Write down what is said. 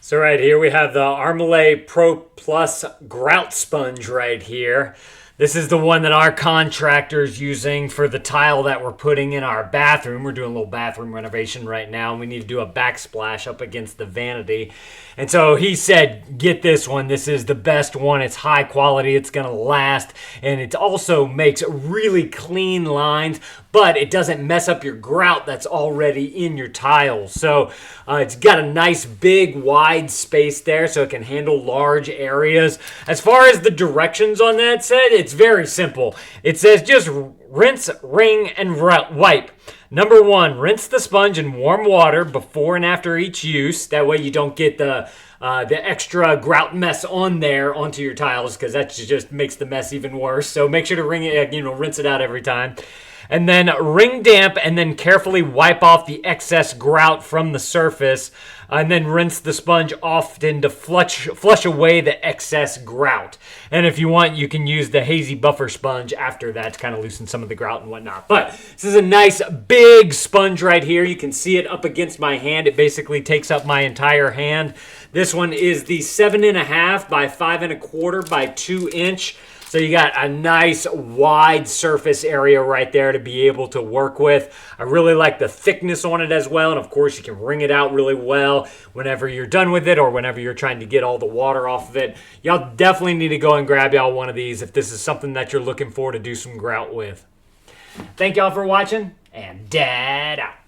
So right here we have the Armelle Pro Plus Grout Sponge right here. This is the one that our contractor's using for the tile that we're putting in our bathroom. We're doing a little bathroom renovation right now, and we need to do a backsplash up against the vanity. And so he said, get this one. This is the best one. It's high quality. It's going to last. And it also makes really clean lines, but it doesn't mess up your grout that's already in your tiles. So it's got a nice big wide space there so it can handle large areas. As far as the directions on that said, it's very simple. It says just rinse, wring, and wipe. Number one, rinse the sponge in warm water before and after each use. That way you don't get the extra grout mess on there onto your tiles, because that just makes the mess even worse. So make sure to rinse it out every time. And then wring damp and then carefully wipe off the excess grout from the surface. And then rinse the sponge often to flush away the excess grout. And if you want, you can use the hazy buffer sponge after that to kind of loosen some of the grout and whatnot. But this is a nice big sponge right here. You can see it up against my hand. It basically takes up my entire hand. This one is the 7.5 by 5.25 by 2 inch. So you got a nice wide surface area right there to be able to work with. I really like the thickness on it as well. And of course you can wring it out really well whenever you're done with it or whenever you're trying to get all the water off of it. Y'all definitely need to go and grab y'all one of these if this is something that you're looking for to do some grout with. Thank y'all for watching, and Dad out.